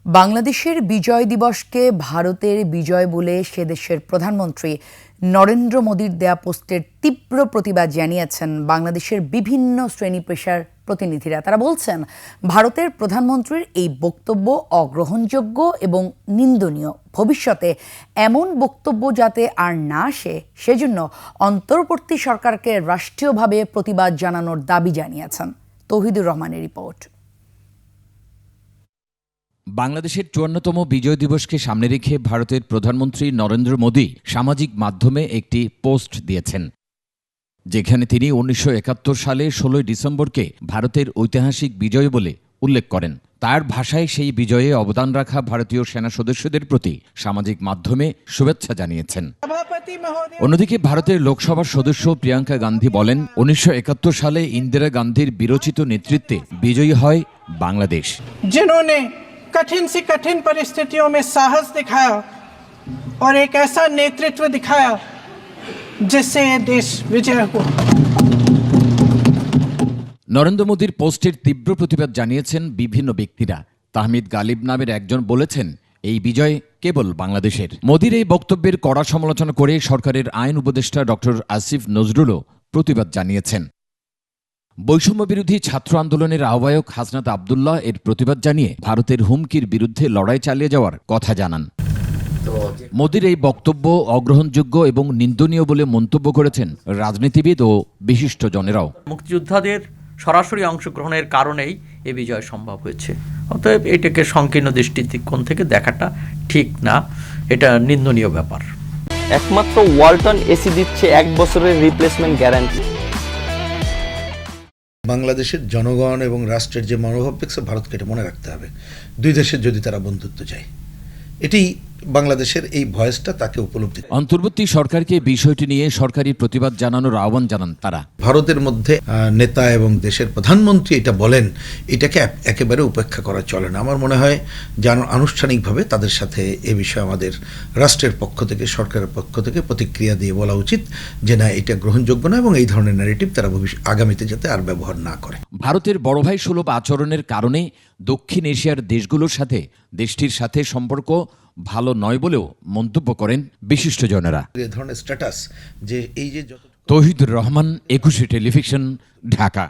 বাংলাদেশের বিজয় দিবসকে ভারতের বিজয় বলে সে দেশের প্রধানমন্ত্রী নরেন্দ্র মোদির দেয়া পোস্টের তীব্র প্রতিবাদ জানিয়েছেন বাংলাদেশের বিভিন্ন শ্রেণী পেশার প্রতিনিধিরা। তারা বলছেন, ভারতের প্রধানমন্ত্রীর এই বক্তব্য অগ্রহণযোগ্য এবং নিন্দনীয়। ভবিষ্যতে এমন বক্তব্য যাতে আর না আসে সেজন্য অন্তর্বর্তী সরকারকে রাষ্ট্রীয়ভাবে প্রতিবাদ জানানোর দাবি জানিয়েছেন। তৌহিদুর রহমানের রিপোর্ট। বাংলাদেশের ৫৪তম বিজয় দিবসকে সামনে রেখে ভারতের প্রধানমন্ত্রী নরেন্দ্র মোদি সামাজিক মাধ্যমে একটি পোস্ট দিয়েছেন, যেখানে তিনি ১৯৭১ সালে ১৬ ডিসেম্বরকে ভারতের ঐতিহাসিক বিজয় বলে উল্লেখ করেন। তার ভাষায় সেই বিজয়ে অবদান রাখা ভারতীয় সেনা সদস্যদের প্রতি সামাজিক মাধ্যমে শুভেচ্ছা জানিয়েছেন। অন্যদিকে ভারতের লোকসভার সদস্য প্রিয়াঙ্কা গান্ধী বলেন, ১৯৭১ সালে ইন্দিরা গান্ধীর বিরচিত নেতৃত্বে বিজয়ী হয় বাংলাদেশ। कठिन से कठिन परिस्थितियों में साहस दिखाया और एक ऐसा नेतृत्व दिखाया जिससे ये देश विजय हुआ। নরেন্দ্র মোদীর পোস্টের তীব্র প্রতিবাদ জানিয়েছেন বিভিন্ন ব্যক্তিরা। তাহমিদ গালিব নামের একজন বলেছেন, এই বিজয় কেবল বাংলাদেশের। মোদীর এই বক্তব্যের কড়া সমালোচনা করে সরকারের আইন উপদেষ্টা ডক্টর আসিফ নজরুলও প্রতিবাদ জানিয়েছেন। বৈষম্য বিরোধী ছাত্র আন্দোলনের আহ্বায়ক হাসনাত আবদুল্লাহ এর প্রতিবাদ জানিয়ে ভারতের হুমকির বিরুদ্ধে লড়াই চালিয়ে যাওয়ার কথা জানান। মোদির এই বক্তব্য অগ্রহণযোগ্য এবং নিন্দনীয় বলে মন্তব্য করেছেন রাজনীতিবিদ ও বিশিষ্টজনেরাও। মুক্তিযোদ্ধাদের সরাসরি অংশগ্রহণের কারণেই এ বিজয় সম্ভব হয়েছে। অতএব এটাকে সংকীর্ণ দৃষ্টিকোণ থেকে দেখাটা ঠিক না, এটা নিন্দনীয় ব্যাপার। একমাত্র ওয়ালটন এসি দিচ্ছে 1 বছরের রিপ্লেসমেন্ট গ্যারান্টি। বাংলাদেশের জনগণ এবং রাষ্ট্রের যে মনোভাব দেখছে, ভারতকে এটা মনে রাখতে হবে। দুই দেশের যদি তারা বন্ধুত্ব চায়, এটি বাংলাদেশের এই ভয়েসটা তাকে উপলব্ধি। অন্তর্বর্তী সরকারকে বিষয়টি নিয়ে সরকারি প্রতিবাদ জানানোর আহ্বান জানান তারা। ভারতের মধ্যে নেতা এবং দেশের প্রধানমন্ত্রী এটা বলেন, এটাকে একেবারে উপেক্ষা করা চলে না। আমার মনে হয় যে আনুষ্ঠানিকভাবে তাদের সাথে এ বিষয়ে আমাদের রাষ্ট্রের পক্ষ থেকে, সরকারের পক্ষ থেকে প্রতিক্রিয়া দিয়ে বলা উচিত যে না, এটা গ্রহণযোগ্য না এবং এই ধরনের ন্যারেটিভ তারা আগামীতে যাতে আর ব্যবহার না করে। ভারতের বড় ভাই সুলভ আচরণের কারণে দক্ষিণ এশিয়ার দেশগুলোর সাথে দেশটির সাথে সম্পর্ক ভালো নয় বলেও মন্তব্য করেন বিশিষ্টজনেরা। এই ধরনের স্ট্যাটাস যে এই যে তৌহিদুর রহমান, ২১ টেলিভিশন, ঢাকা।